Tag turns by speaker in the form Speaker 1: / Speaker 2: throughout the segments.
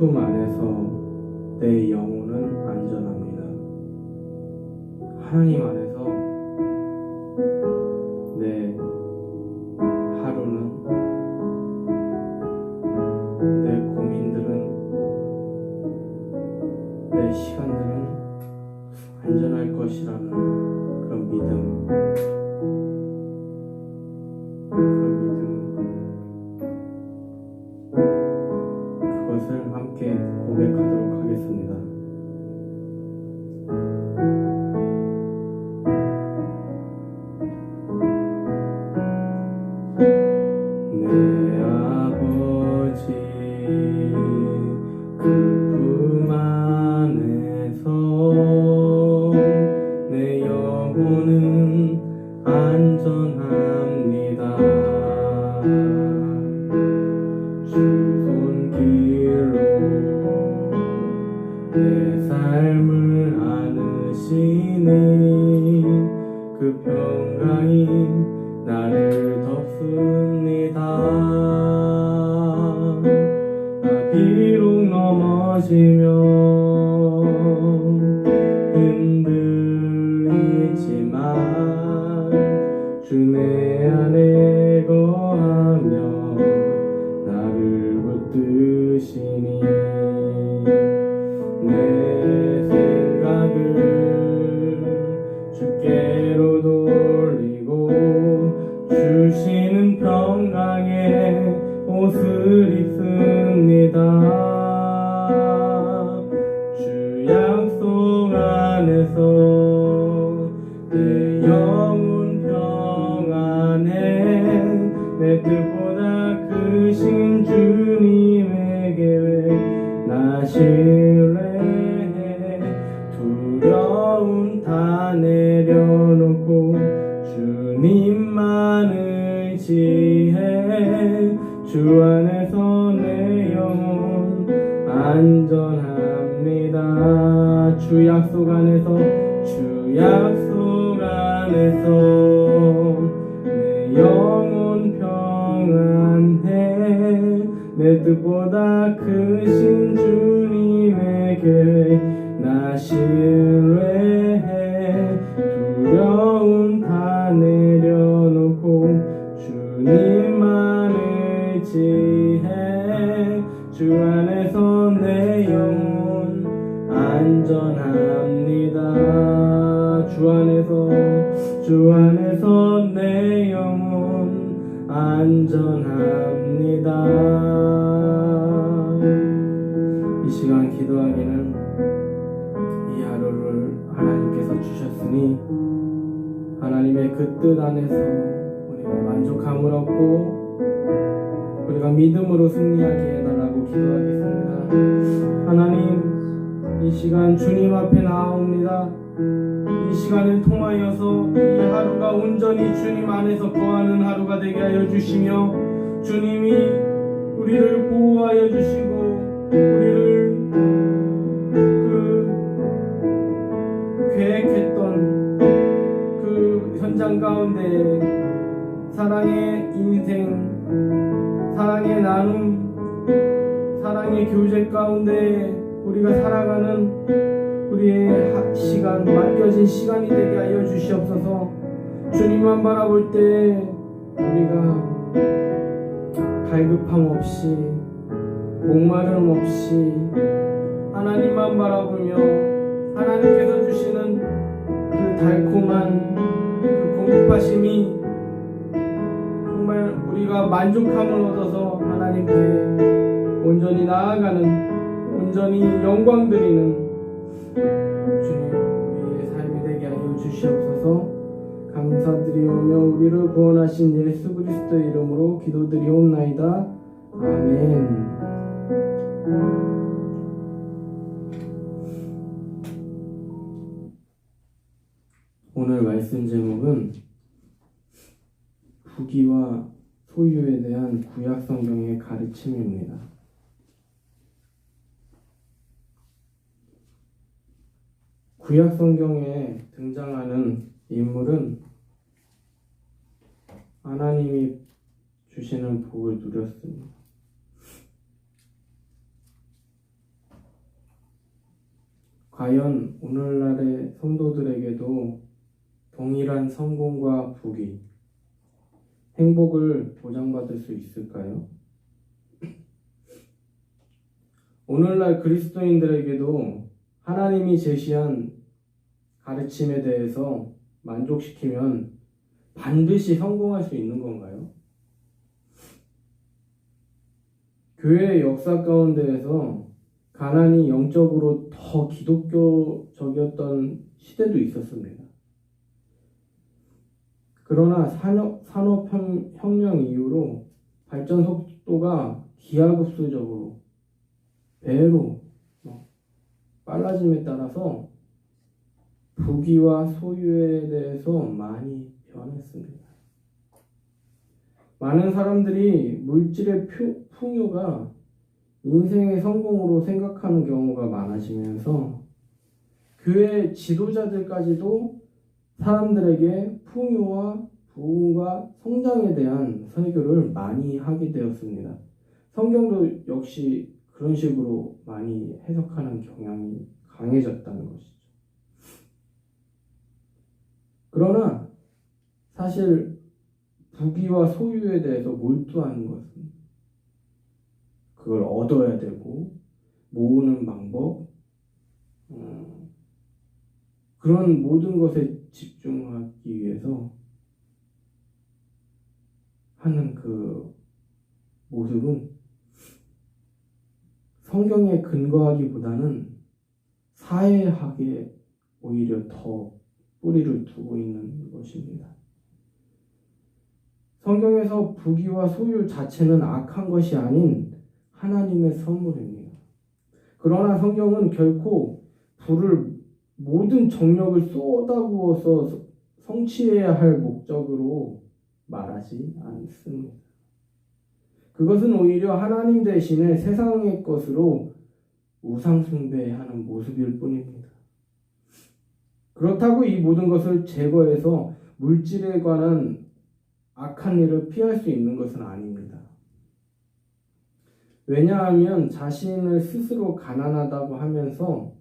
Speaker 1: 품 안에서 내 영혼은 안전합니다. 하나님 안에서 내 하루는, 내 고민들은, 내 시간들은 안전할 것이라는 그런 믿음, 그것을 함께 고백하도록 하겠습니다. 내 아버지 그 품 안에서 내 영혼은 안전합니다. 주 손길로 내 삶을 안으시니 그 평강이 나를 덮습니다. 비록 넘어지면 흔들리지만 주 내 안에 거하며 나를 붙드시니 내 생각을 주께로 돌리고 주시는 평강의 옷을 입습니다. 주 약속 안에서 내 영혼 평안해 내 뜻보다 크신 주님의 계획 나 신뢰해 두려움 다 내려놓고 주님만 의지해 주 안에서 내 영혼 안전합니다. 주 약속 안에서 내 영혼 평안해 내 뜻보다 크신 주님의 계획 나 신뢰해 두려움 다 내려놓고 주님만 의지해 주 안에서 내 영혼 안전합니다. 주 안에서 내 영혼 안전합니다. 이 시간 기도하기는 이 하루를 하나님께서 주셨으니 하나님의 그 뜻 안에서 우리가 만족함을 얻고 우리가 믿음으로 승리하게 해달라고 기도하겠습니다. 하나님, 이 시간 주님 앞에 나아옵니다. 이 시간을 통하여서 이 하루가 온전히 주님 안에서 거하는 하루가 되게 하여 주시며 주님이 우리를 보호하여 주시고 우리를 계획했던 그 현장 가운데 사랑의 인생, 사랑의 나눔, 사랑의 교제 가운데 우리가 살아가는 우리의 시간, 맡겨진 시간이 되게 하여 주시옵소서. 주님만 바라볼 때 우리가 갈급함 없이 목마름 없이 하나님만 바라보며 하나님께서 주시는 그 달콤한 그 공급하심이 정말 우리가 만족함을 얻어서 하나님께 온전히 나아가는, 온전히 영광 드리는 주님 우리의 삶이 되게 하여 주시옵소서. 감사드리오며 우리를 구원하신 예수 그리스도의 이름으로 기도드리옵나이다. 아멘. 오늘 말씀 제목은 부귀와 소유에 대한 구약 성경의 가르침입니다. 구약 성경에 등장하는 인물은 하나님이 주시는 복을 누렸습니다. 과연 오늘날의 성도들에게도 동일한 성공과 부귀, 행복을 보장받을 수 있을까요? 오늘날 그리스도인들에게도 하나님이 제시한 가르침에 대해서 만족시키면 반드시 성공할 수 있는 건가요? 교회의 역사 가운데에서 가난이 영적으로 더 기독교적이었던 시대도 있었습니다. 그러나 산업혁명 이후로 발전 속도가 기하급수적으로 배로 빨라짐에 따라서 부귀와 소유에 대해서 많이 변했습니다. 많은 사람들이 물질의 풍요가 인생의 성공으로 생각하는 경우가 많아지면서 교회 지도자들까지도 사람들에게 풍요와 부흥과 성장에 대한 설교를 많이 하게 되었습니다. 성경도 역시 그런 식으로 많이 해석하는 경향이 강해졌다는 것이죠. 그러나 사실 부귀와 소유에 대해서 몰두하는 것은 그걸 얻어야 되고 모으는 방법, 그런 모든 것에 집중하기 위해서 하는 그 모습은 성경에 근거하기보다는 사회학에 오히려 더 뿌리를 두고 있는 것입니다. 성경에서 부귀와 소유 자체는 악한 것이 아닌 하나님의 선물입니다. 그러나 성경은 결코 부를 모든 정력을 쏟아부어서 성취해야 할 목적으로 말하지 않습니다. 그것은 오히려 하나님 대신에 세상의 것으로 우상숭배하는 모습일 뿐입니다. 그렇다고 이 모든 것을 제거해서 물질에 관한 악한 일을 피할 수 있는 것은 아닙니다. 왜냐하면 자신을 스스로 가난하다고 하면서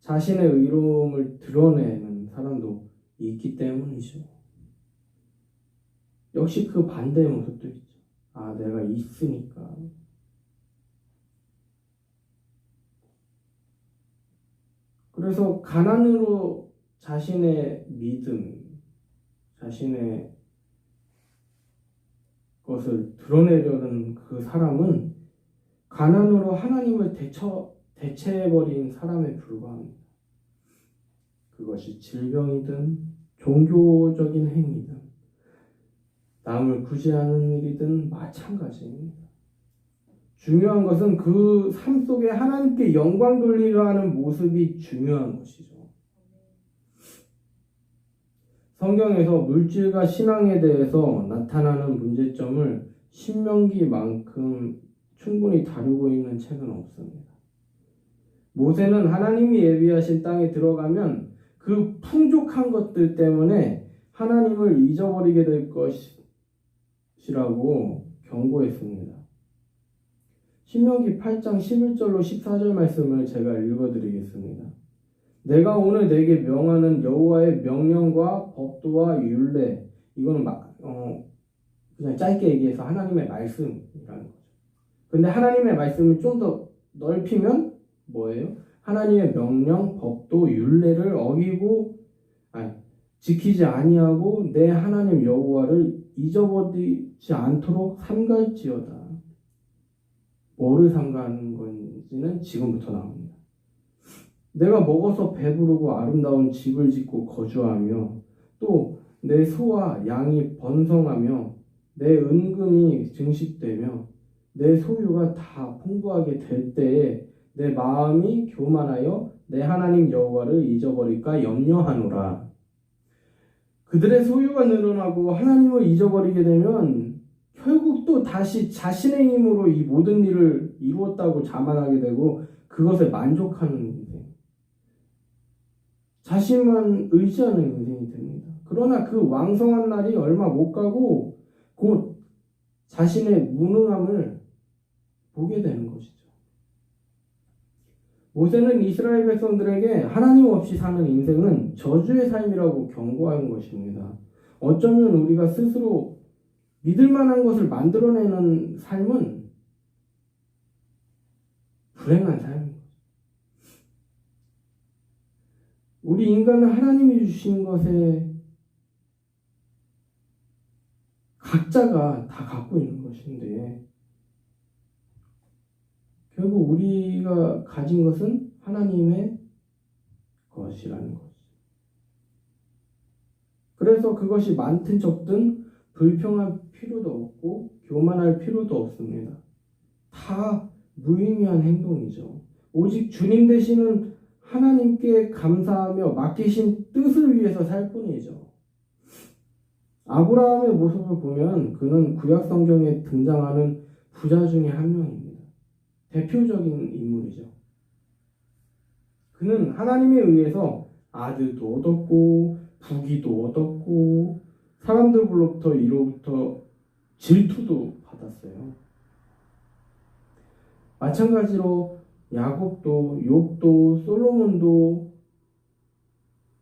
Speaker 1: 자신의 의로움을 드러내는 사람도 있기 때문이죠. 역시 그 반대의 모습도 있죠. 내가 있으니까. 그래서 가난으로 자신의 믿음, 자신의 것을 드러내려는 그 사람은 가난으로 하나님을 대체해버린 사람에 불과합니다. 그것이 질병이든 종교적인 행위든 남을 구제하는 일이든 마찬가지입니다. 중요한 것은 그 삶 속에 하나님께 영광 돌리려 하는 모습이 중요한 것이죠. 성경에서 물질과 신앙에 대해서 나타나는 문제점을 신명기만큼 충분히 다루고 있는 책은 없습니다. 모세는 하나님이 예비하신 땅에 들어가면 그 풍족한 것들 때문에 하나님을 잊어버리게 될 것이라고 경고했습니다. 신명기 8장 11절로 14절 말씀을 제가 읽어드리겠습니다. 내가 오늘 내게 명하는 여호와의 명령과 법도와 율례, 이거는 그냥 짧게 얘기해서 하나님의 말씀이라는 거죠. 근데 하나님의 말씀을 좀 더 넓히면 뭐예요? 하나님의 명령, 법도, 율례를 지키지 아니하고 내 하나님 여호와를 잊어버리지 않도록 삼갈지어다. 뭐를 삼가는 건지는 지금부터 나옵니다. 내가 먹어서 배부르고 아름다운 집을 짓고 거주하며 또 내 소와 양이 번성하며 내 은금이 증식되며 내 소유가 다 풍부하게 될 때에 내 마음이 교만하여 내 하나님 여호와를 잊어버릴까 염려하노라. 그들의 소유가 늘어나고 하나님을 잊어버리게 되면 결국 또 다시 자신의 힘으로 이 모든 일을 이루었다고 자만하게 되고 그것에 만족하는 인생, 자신만 의지하는 인생이 됩니다. 그러나 그 왕성한 날이 얼마 못 가고 곧 자신의 무능함을 보게 되는 것이죠. 모세는 이스라엘 백성들에게 하나님 없이 사는 인생은 저주의 삶이라고 경고하는 것입니다. 어쩌면 우리가 스스로 믿을 만한 것을 만들어내는 삶은 불행한 삶입니다. 우리 인간은 하나님이 주신 것에 각자가 다 갖고 있는 것인데 결국 우리가 가진 것은 하나님의 것이라는 것. 그래서 그것이 많든 적든 불평할 필요도 없고 교만할 필요도 없습니다. 다 무의미한 행동이죠. 오직 주님 되시는 하나님께 감사하며 맡기신 뜻을 위해서 살 뿐이죠. 아브라함의 모습을 보면 그는 구약 성경에 등장하는 부자 중에 한 명입니다. 대표적인 인물이죠. 그는 하나님에 의해서 아들도 얻었고 부귀도 얻었고 사람들로부터 이로부터 질투도 받았어요. 마찬가지로 야곱도 욥도 솔로몬도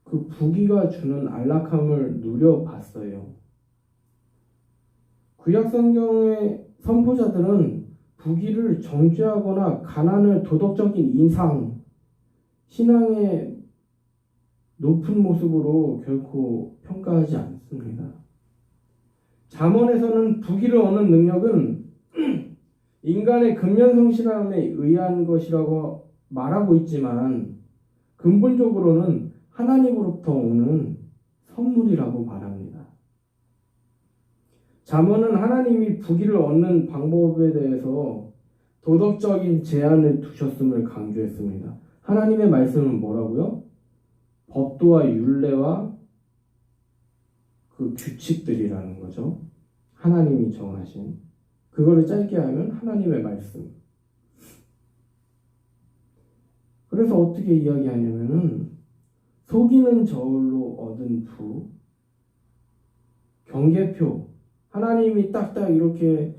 Speaker 1: 그 부귀가 주는 안락함을 누려봤어요. 구약 성경의 선포자들은 부귀를 정죄하거나 가난을 도덕적인 이상, 신앙의 높은 모습으로 결코 평가하지 않습니다. 잠언에서는 부귀를 얻는 능력은 인간의 근면성실함에 의한 것이라고 말하고 있지만 근본적으로는 하나님으로부터 오는 선물이라고 말합니다. 잠언은 하나님이 부귀를 얻는 방법에 대해서 도덕적인 제한을 두셨음을 강조했습니다. 하나님의 말씀은 뭐라고요? 법도와 율례와 그 규칙들이라는 거죠. 하나님이 정하신. 그거를 짧게 하면 하나님의 말씀. 그래서 어떻게 이야기하냐면은 속이는 저울로 얻은 부, 경계표. 하나님이 딱딱 이렇게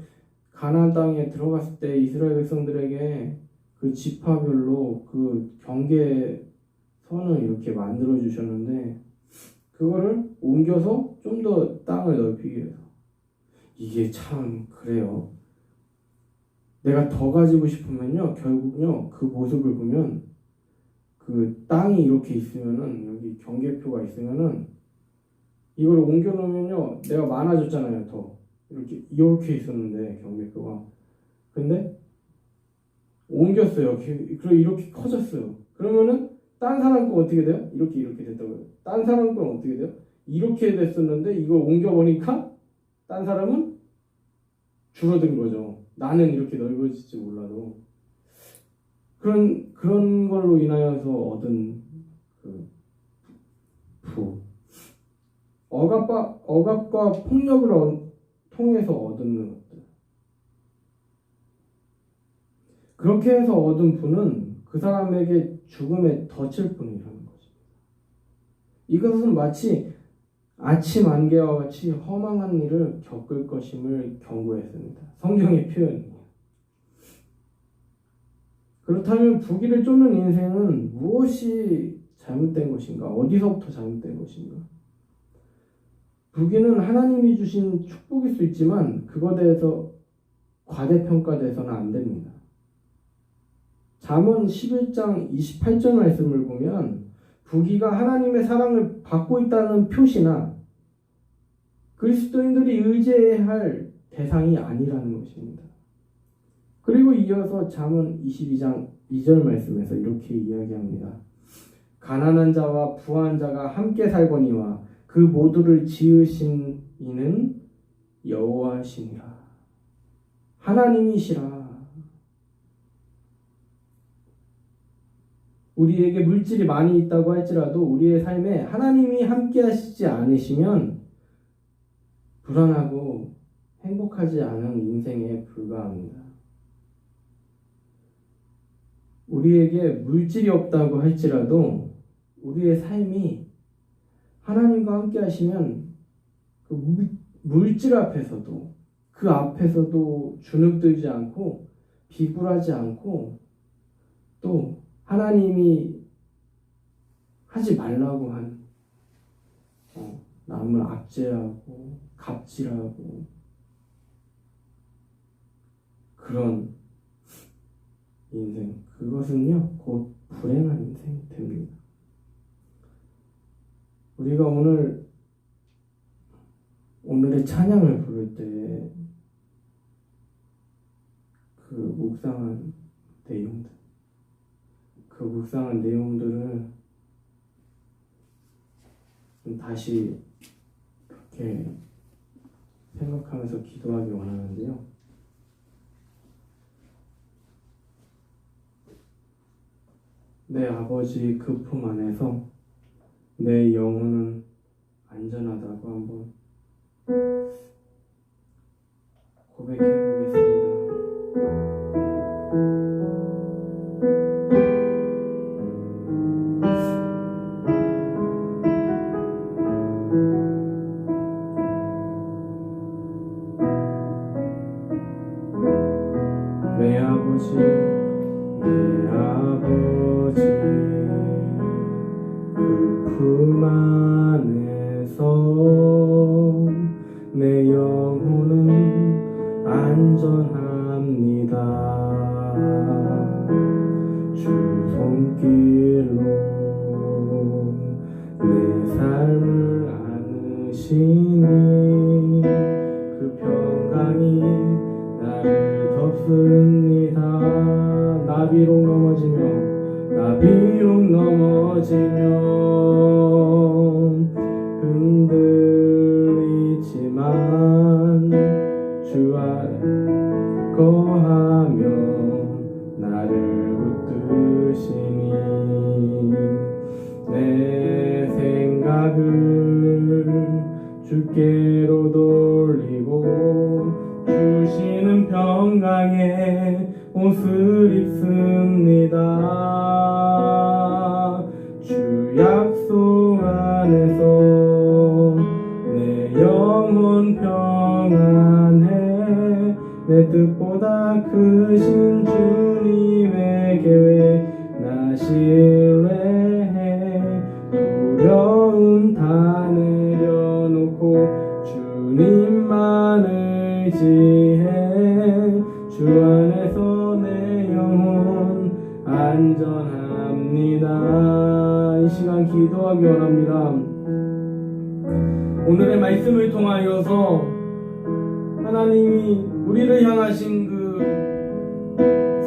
Speaker 1: 가나안 땅에 들어갔을 때 이스라엘 백성들에게 그 지파별로 그 경계선을 이렇게 만들어 주셨는데 그거를 옮겨서 좀 더 땅을 넓히기 위해서. 이게 참 그래요. 내가 더 가지고 싶으면요, 결국요, 그 모습을 보면 그 땅이 이렇게 있으면은 여기 경계표가 있으면은 이걸 옮겨 놓으면요, 내가 많아졌잖아요. 더 이렇게 있었는데 경계표가. 근데 옮겼어요. 그리고 이렇게 커졌어요. 그러면은 딴 사람 거 어떻게 돼요? 이렇게 됐다고요. 딴 사람 건 어떻게 돼요? 이렇게 됐었는데 이걸 옮겨보니까 딴 사람은 줄어든 거죠. 나는 이렇게 넓어질지 몰라도 그런 걸로 인하여서 얻은 그 부, 억압과 폭력을 통해서 얻는 것들. 그렇게 해서 얻은 부는 그 사람에게 죽음에 덫일 뿐이라는 거죠. 이것은 마치 아침 안개와 같이 허망한 일을 겪을 것임을 경고했습니다. 성경의 표현이에요. 그렇다면 부귀를 쫓는 인생은 무엇이 잘못된 것인가? 어디서부터 잘못된 것인가? 부귀는 하나님이 주신 축복일 수 있지만 그것에 대해서 과대평가돼서는 안 됩니다. 잠언 11장 28절 말씀을 보면 부귀가 하나님의 사랑을 받고 있다는 표시나 그리스도인들이 의지해야 할 대상이 아니라는 것입니다. 그리고 이어서 잠언 22장 2절 말씀에서 이렇게 이야기합니다. 가난한 자와 부한 자가 함께 살거니와 그 모두를 지으신 이는 여호와시니라. 하나님이시라. 우리에게 물질이 많이 있다고 할지라도 우리의 삶에 하나님이 함께 하시지 않으시면 불안하고 행복하지 않은 인생에 불과합니다. 우리에게 물질이 없다고 할지라도 우리의 삶이 하나님과 함께 하시면 그 물질 앞에서도 그 앞에서도 주눅들지 않고 비굴하지 않고 또 하나님이 하지 말라고 한 남을 압제하고 갑질하고 그런 인생, 그것은요 곧 불행한 인생이 됩니다. 우리가 오늘의 찬양을 부를 때 그 묵상한 내용들을 좀 다시 그렇게 생각하면서 기도하기 원하는데요. 내 아버지 그 품 안에서 내 영혼은 안전하다고 한번 고백해 보겠습니다. 내 아버지 그 품 안에서 내 영혼은 안전합니다. 주 손길로 내 삶을 안으시니 그 평강이 나를 덮습니다. 나비록 넘어지며 흔들리지만 주 안에 거하며 나를 붙드시니 내 생각을 주께로 돌리고 주시는 평강에 옷을 입습니다. 주 약속 안에서 내 영혼 평안해. 내 뜻보다 크신 주님의 계획 나 신뢰해. 두려움 다 내려놓고 주님만 의지해. 주 안에서 내 영혼 안전합니다. 이 시간 기도하기 원합니다. 오늘의 말씀을 통하여서 하나님이 우리를 향하신 그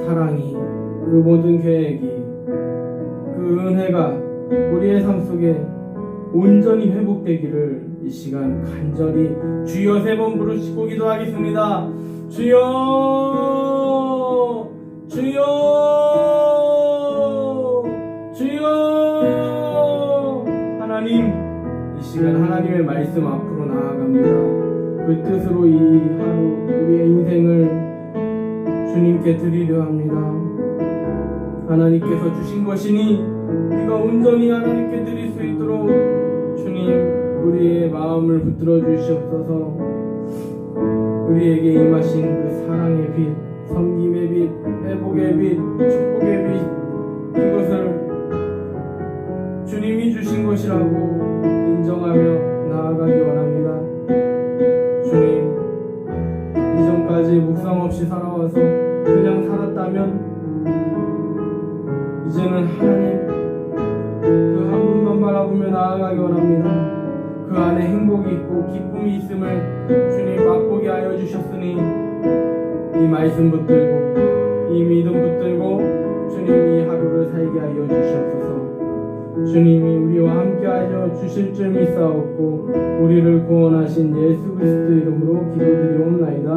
Speaker 1: 사랑이, 그 모든 계획이, 그 은혜가 우리의 삶 속에 온전히 회복되기를 이 시간 간절히 주여 3번 부르시고 기도하겠습니다. 주여, 주여, 주여. 하나님, 이 시간 하나님의 말씀 앞으로 나아갑니다. 그 뜻으로 이 하루 우리의 인생을 주님께 드리려 합니다. 하나님께서 주신 것이니 우리가 온전히 하나님께 드릴 수 있도록 주님 우리의 마음을 붙들어 주시옵소서. 우리에게 임하신 그 사랑의 빛, 섬김의 빛, 회복의 빛, 축복의 빛, 그것을 주님이 주신 것이라고 인정하며 나아가기 원합니다. 주님, 이전까지 묵상 없이 살아와서 그냥 살았다면 이제는 하나님 그 한 분만 바라보며 나아가기 원합니다. 그 안에 행복이 있고 기쁨이 있음을 주님 맛보게 하여 주셨으니 이 말씀 붙들고 이 믿음 붙들고 주님 이 하루를 살게 하여 주시옵소서. 주님이 우리와 함께 하여 주실 줄 믿사옵고 우리를 구원하신 예수 그리스도 이름으로 기도드리옵나이다.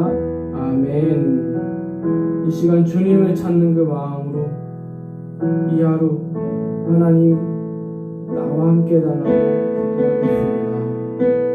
Speaker 1: 아멘. 이 시간 주님을 찾는 그 마음으로 이 하루 하나님 나와 함께 달라고 기도하겠습니다.